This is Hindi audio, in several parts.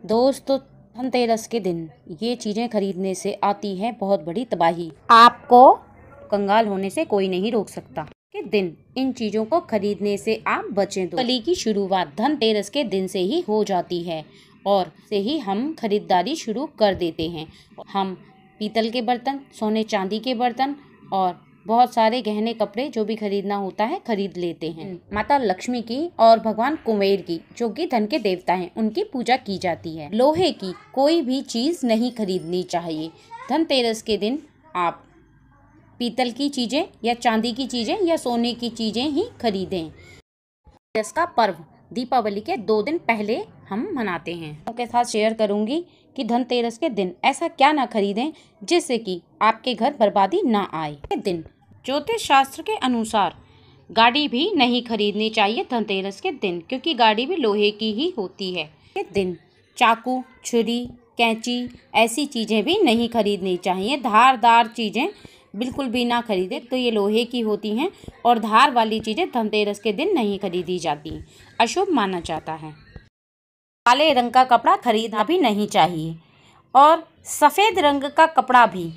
दोस्तों, धनतेरस के दिन ये चीज़ें खरीदने से आती है बहुत बड़ी तबाही। आपको कंगाल होने से कोई नहीं रोक सकता। के दिन इन चीज़ों को खरीदने से आप बचें। कली की शुरुआत धनतेरस के दिन से ही हो जाती है और से ही हम खरीदारी शुरू कर देते हैं। हम पीतल के बर्तन, सोने चांदी के बर्तन और बहुत सारे गहने कपड़े जो भी खरीदना होता है खरीद लेते हैं। माता लक्ष्मी की और भगवान कुबेर की, जो कि धन के देवता हैं, उनकी पूजा की जाती है। लोहे की कोई भी चीज़ नहीं खरीदनी चाहिए। धनतेरस के दिन आप पीतल की चीज़ें या चांदी की चीज़ें या सोने की चीज़ें ही खरीदें। धनतेरस का पर्व दीपावली के 2 दिन पहले हम मनाते हैं। आपके साथ शेयर करूंगी कि धनतेरस के दिन ऐसा क्या ना खरीदें जिससे कि आपके घर बर्बादी ना आए। के दिन ज्योतिष शास्त्र के अनुसार गाड़ी भी नहीं खरीदनी चाहिए धनतेरस के दिन, क्योंकि गाड़ी भी लोहे की ही होती है। के दिन चाकू, छुरी, कैंची ऐसी चीज़ें भी नहीं खरीदनी चाहिए। धारदार चीज़ें बिल्कुल भी ना खरीदे, तो ये लोहे की होती हैं और धार वाली चीज़ें धनतेरस के दिन नहीं खरीदी जाती, अशुभ माना जाता है। काले रंग का कपड़ा खरीदना भी नहीं चाहिए और सफ़ेद रंग का कपड़ा भी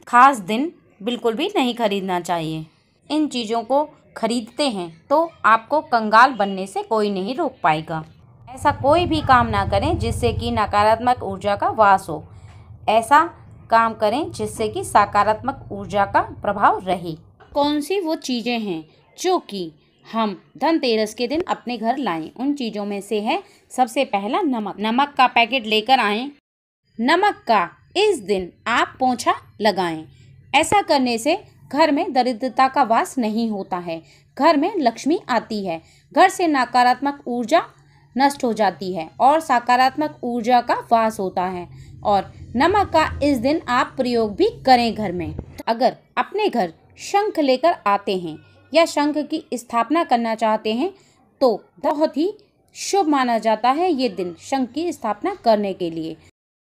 खास दिन बिल्कुल भी नहीं खरीदना चाहिए। इन चीज़ों को खरीदते हैं तो आपको कंगाल बनने से कोई नहीं रोक पाएगा। ऐसा कोई भी काम ना करें जिससे कि नकारात्मक ऊर्जा का वास हो। ऐसा काम करें जिससे कि सकारात्मक ऊर्जा का प्रभाव रहे। कौन सी वो चीज़ें हैं जो कि हम धनतेरस के दिन अपने घर लाएं? उन चीज़ों में से है सबसे पहला नमक। नमक का पैकेट लेकर आएं। नमक का इस दिन आप पोंछा लगाएं। ऐसा करने से घर में दरिद्रता का वास नहीं होता है, घर में लक्ष्मी आती है, घर से नकारात्मक ऊर्जा नष्ट हो जाती है और सकारात्मक ऊर्जा का वास होता है। और नमक का इस दिन आप प्रयोग भी करें घर में। अगर अपने घर शंख लेकर आते हैं या शंख की स्थापना करना चाहते हैं तो बहुत ही शुभ माना जाता है ये दिन शंख की स्थापना करने के लिए।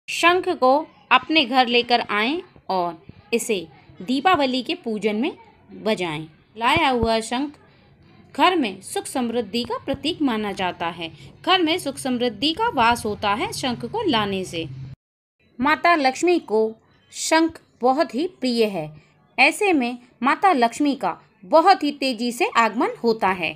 शंख को अपने घर लेकर आएं और इसे दीपावली के पूजन में बजाएं। लाया हुआ शंख घर में सुख समृद्धि का प्रतीक माना जाता है। घर में सुख समृद्धि का वास होता है शंख को लाने से। माता लक्ष्मी को शंख बहुत ही प्रिय है। ऐसे में माता लक्ष्मी का बहुत ही तेजी से आगमन होता है।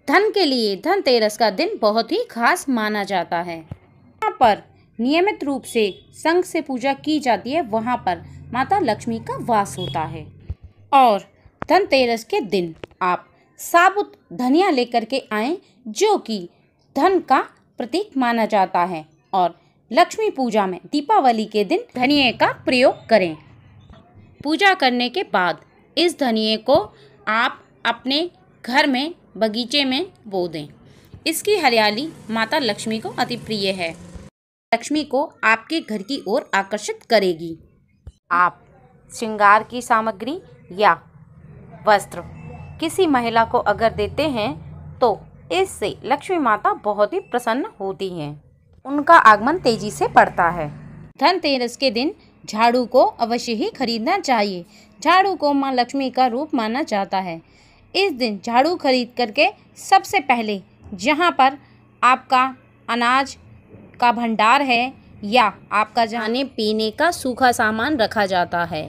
धन के लिए धनतेरस का दिन बहुत ही खास माना जाता है। यहाँ पर नियमित रूप से शंख से पूजा की जाती है, वहाँ पर माता लक्ष्मी का वास होता है। और धनतेरस के दिन आप साबुत धनिया लेकर के आएं, जो कि धन का प्रतीक माना जाता है। और लक्ष्मी पूजा में दीपावली के दिन धनिये का प्रयोग करें। पूजा करने के बाद इस धनिये को आप अपने घर में बगीचे में बो दें। इसकी हरियाली माता लक्ष्मी को अति प्रिय है। लक्ष्मी को आपके घर की ओर आकर्षित करेगी। आप श्रृंगार की सामग्री या वस्त्र किसी महिला को अगर देते हैं तो इससे लक्ष्मी माता बहुत ही प्रसन्न होती हैं, उनका आगमन तेजी से बढ़ता है। धनतेरस के दिन झाड़ू को अवश्य ही खरीदना चाहिए। झाड़ू को माँ लक्ष्मी का रूप माना जाता है। इस दिन झाड़ू खरीद करके सबसे पहले जहाँ पर आपका अनाज का भंडार है या आपका खाने पीने का सूखा सामान रखा जाता है,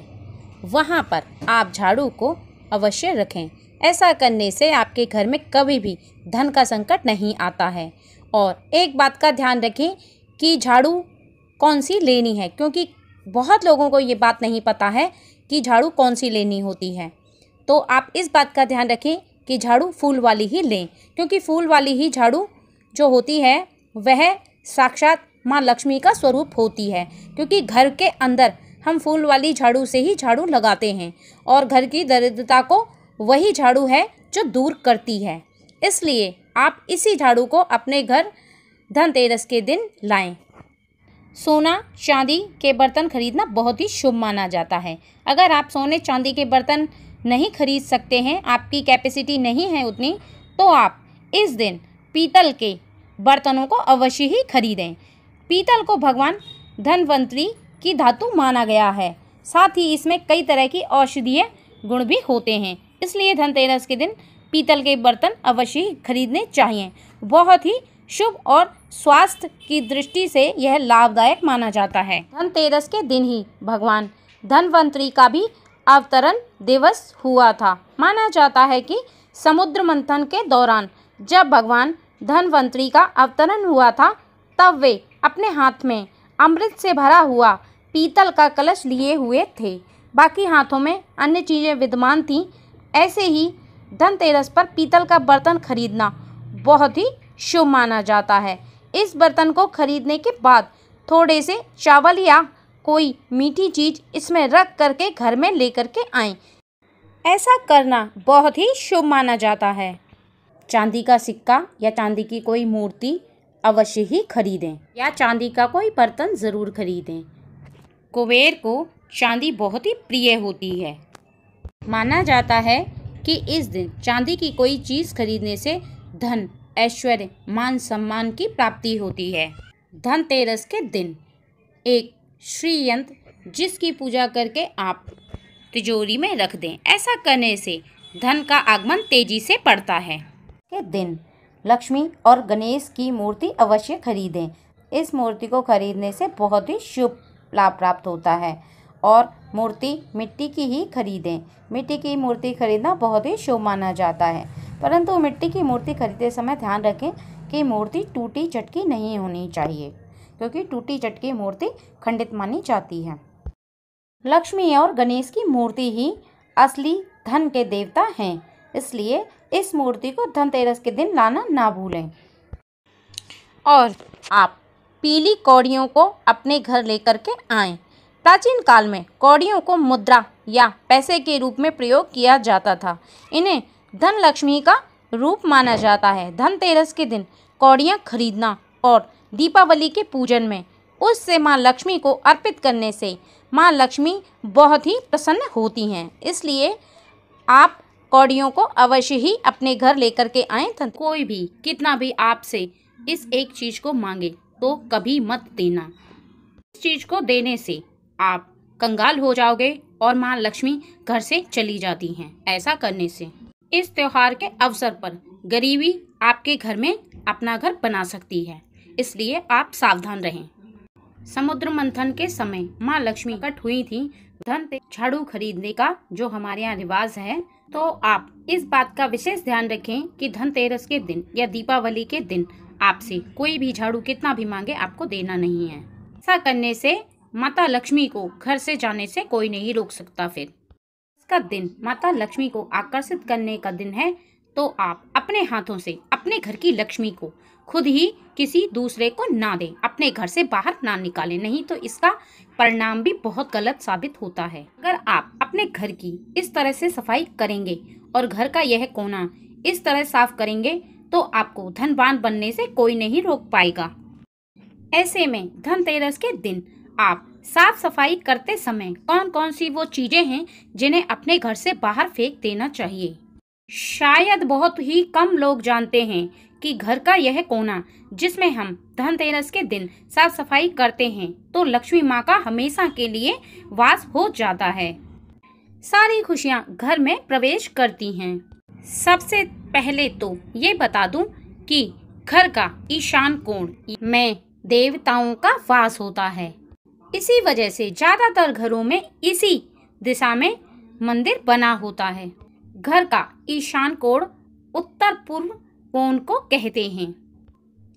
वहाँ पर आप झाड़ू को अवश्य रखें। ऐसा करने से आपके घर में कभी भी धन का संकट नहीं आता है। और एक बात का ध्यान रखें कि झाड़ू कौन सी लेनी है, क्योंकि बहुत लोगों को ये बात नहीं पता है कि झाड़ू कौन सी लेनी होती है। तो आप इस बात का ध्यान रखें कि झाड़ू फूल वाली ही लें, क्योंकि फूल वाली ही झाड़ू जो होती है वह साक्षात माँ लक्ष्मी का स्वरूप होती है। क्योंकि घर के अंदर हम फूल वाली झाड़ू से ही झाड़ू लगाते हैं और घर की दरिद्रता को वही झाड़ू है जो दूर करती है। इसलिए आप इसी झाड़ू को अपने घर धनतेरस के दिन लाएं। सोना चांदी के बर्तन खरीदना बहुत ही शुभ माना जाता है। अगर आप सोने चांदी के बर्तन नहीं खरीद सकते हैं, आपकी कैपेसिटी नहीं है उतनी, तो आप इस दिन पीतल के बर्तनों को अवश्य ही खरीदें। पीतल को भगवान धनवंतरी की धातु माना गया है। साथ ही इसमें कई तरह की औषधीय गुण भी होते हैं। इसलिए धनतेरस के दिन पीतल के बर्तन अवश्य ही खरीदने चाहिए। बहुत ही शुभ और स्वास्थ्य की दृष्टि से यह लाभदायक माना जाता है। धनतेरस के दिन ही भगवान धन्वंतरि का भी अवतरण दिवस हुआ था। माना जाता है कि समुद्र मंथन के दौरान जब भगवान धन्वंतरि का अवतरण हुआ था, तब वे अपने हाथ में अमृत से भरा हुआ पीतल का कलश लिए हुए थे। बाकी हाथों में अन्य चीज़ें विद्यमान थीं। ऐसे ही धनतेरस पर पीतल का बर्तन खरीदना बहुत ही शुभ माना जाता है। इस बर्तन को खरीदने के बाद थोड़े से चावल या कोई मीठी चीज़ इसमें रख करके घर में लेकर के आएं। ऐसा करना बहुत ही शुभ माना जाता है। चांदी का सिक्का या चांदी की कोई मूर्ति अवश्य ही खरीदें या चांदी का कोई बर्तन ज़रूर खरीदें। कुबेर को चांदी बहुत ही प्रिय होती है। माना जाता है कि इस दिन चांदी की कोई चीज़ खरीदने से धन, ऐश्वर्य, मान सम्मान की प्राप्ति होती है। धनतेरस के दिन एक श्री यंत्र जिसकी पूजा करके आप तिजोरी में रख दें। ऐसा करने से धन का आगमन तेजी से बढ़ता है। के दिन लक्ष्मी और गणेश की मूर्ति अवश्य खरीदें। इस मूर्ति को खरीदने से बहुत ही शुभ लाभ प्राप्त होता है और मूर्ति मिट्टी की ही खरीदें। मिट्टी की मूर्ति खरीदना बहुत ही शुभ माना जाता है, परंतु मिट्टी की मूर्ति खरीदते समय ध्यान रखें कि मूर्ति टूटी चटकी नहीं होनी चाहिए, क्योंकि टूटी चटकी मूर्ति खंडित मानी जाती है। लक्ष्मी और गणेश की मूर्ति ही असली धन के देवता हैं, इसलिए इस मूर्ति को धनतेरस के दिन लाना ना भूलें। और आप पीली कौड़ियों को अपने घर लेकर के आएं। प्राचीन काल में कौड़ियों को मुद्रा या पैसे के रूप में प्रयोग किया जाता था। इन्हें धन लक्ष्मी का रूप माना जाता है। धनतेरस के दिन कौड़ियाँ खरीदना और दीपावली के पूजन में उससे माँ लक्ष्मी को अर्पित करने से माँ लक्ष्मी बहुत ही प्रसन्न होती हैं। इसलिए आप कौड़ियों को अवश्य ही अपने घर लेकर के आएँ। कोई भी कितना भी आपसे इस एक चीज़ को मांगे तो कभी मत देना। इस चीज़ को देने से आप कंगाल हो जाओगे और माँ लक्ष्मी घर से चली जाती हैं। ऐसा करने से इस त्योहार के अवसर पर गरीबी आपके घर में अपना घर बना सकती है, इसलिए आप सावधान रहें। समुद्र मंथन के समय माँ लक्ष्मी कट हुई थी। धन झाड़ू खरीदने का जो हमारे यहाँ रिवाज है, तो आप इस बात का विशेष ध्यान रखें कि धनतेरस के दिन या दीपावली के दिन आपसे कोई भी झाड़ू कितना भी मांगे आपको देना नहीं है। ऐसा करने से माता लक्ष्मी को घर से जाने से कोई नहीं रोक सकता। फिर इसका दिन माता लक्ष्मी को आकर्षित करने का दिन है, तो आप अपने हाथों से अपने घर की लक्ष्मी को खुद ही किसी दूसरे को ना दें, अपने घर से बाहर ना निकालें, नहीं तो इसका परिणाम भी बहुत गलत साबित होता है। अगर आप अपने घर की इस तरह से सफाई करेंगे और घर का यह कोना इस तरह साफ करेंगे तो आपको धनवान बनने से कोई नहीं रोक पाएगा। ऐसे में धनतेरस के दिन आप साफ सफाई करते समय कौन कौन सी वो चीजें हैं जिन्हें अपने घर से बाहर फेंक देना चाहिए। शायद बहुत ही कम लोग जानते हैं कि घर का यह कोना जिसमें हम धनतेरस के दिन साफ सफाई करते हैं तो लक्ष्मी माँ का हमेशा के लिए वास हो जाता है। सारी खुशियाँ घर में प्रवेश करती हैं। सबसे पहले तो ये बता दूं कि घर का ईशान कोण में देवताओं का वास होता है। इसी वजह से ज्यादातर घरों में इसी दिशा में मंदिर बना होता है। घर का ईशान कोण उत्तर पूर्व कोण को कहते हैं।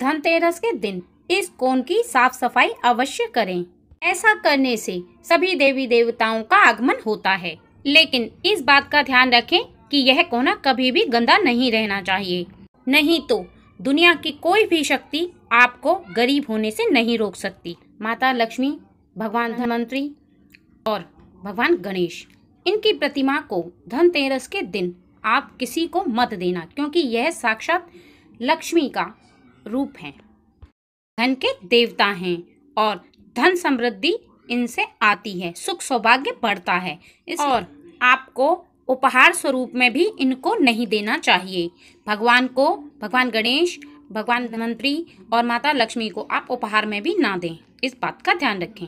धनतेरस के दिन इस कोण की साफ सफाई अवश्य करें। ऐसा करने से सभी देवी देवताओं का आगमन होता है, लेकिन इस बात का ध्यान रखें कि यह कोना कभी भी गंदा नहीं रहना चाहिए, नहीं तो दुनिया की कोई भी शक्ति आपको गरीब होने से नहीं रोक सकती। माता लक्ष्मी, भगवान धन्वंतरि और भगवान गणेश, इनकी प्रतिमा को धनतेरस के दिन आप किसी को मत देना, क्योंकि यह साक्षात लक्ष्मी का रूप है, धन के देवता हैं और धन समृद्धि इनसे आती है, सुख सौभाग्य बढ़ता है। और आपको उपहार स्वरूप में भी इनको नहीं देना चाहिए। भगवान को, भगवान गणेश, भगवान धन्वंतरि और माता लक्ष्मी को आप उपहार में भी ना दें, इस बात का ध्यान रखें।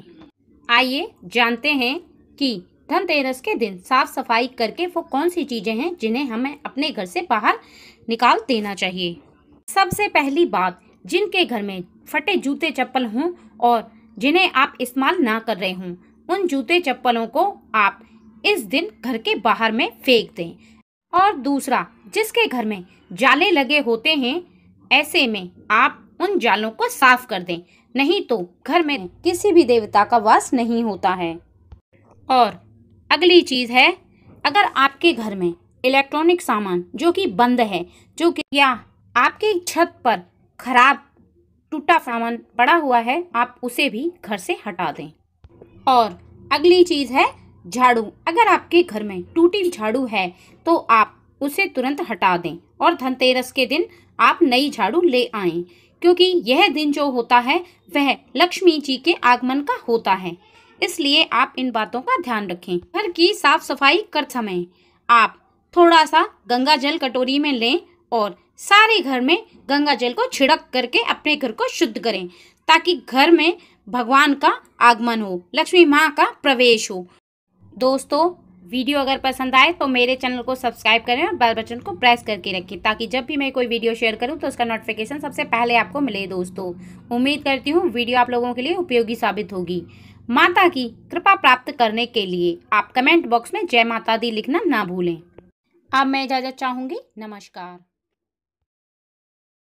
आइए जानते हैं कि धनतेरस के दिन साफ सफाई करके वो कौन सी चीजें हैं जिन्हें हमें अपने घर से बाहर निकाल देना चाहिए। सबसे पहली बात, जिनके घर में फटे जूते चप्पल हों और जिन्हें आप इस्तेमाल ना कर रहे हों, उन जूते चप्पलों को आप इस दिन घर के बाहर में फेंक दें। और दूसरा, जिसके घर में जाले लगे होते हैं, ऐसे में आप उन जालों को साफ कर दें, नहीं तो घर में किसी भी देवता का वास नहीं होता है। और अगली चीज़ है, अगर आपके घर में इलेक्ट्रॉनिक सामान जो कि बंद है, जो कि या आपकी छत पर खराब टूटा सामान पड़ा हुआ है, आप उसे भी घर से हटा दें। और अगली चीज़ है झाड़ू। अगर आपके घर में टूटी झाड़ू है तो आप उसे तुरंत हटा दें और धनतेरस के दिन आप नई झाड़ू ले आएं, क्योंकि यह दिन जो होता है वह लक्ष्मी जी के आगमन का होता है। इसलिए आप इन बातों का ध्यान रखें। घर की साफ सफाई कर समय आप थोड़ा सा गंगा जल कटोरी में लें और सारे घर में गंगा जल को छिड़क करके अपने घर को शुद्ध करें, ताकि घर में भगवान का आगमन हो, लक्ष्मी माँ का प्रवेश हो। दोस्तों, वीडियो अगर पसंद आए तो मेरे चैनल को सब्सक्राइब करें और बेल बटन को प्रेस करके रखें, ताकि जब भी मैं कोई वीडियो शेयर करूं तो उसका नोटिफिकेशन सबसे पहले आपको मिले। दोस्तों, उम्मीद करती हूं वीडियो आप लोगों के लिए उपयोगी साबित होगी। माता की कृपा प्राप्त करने के लिए आप कमेंट बॉक्स में जय माता दी लिखना ना भूलें। अब मैं इजाज़त चाहूँगी। नमस्कार।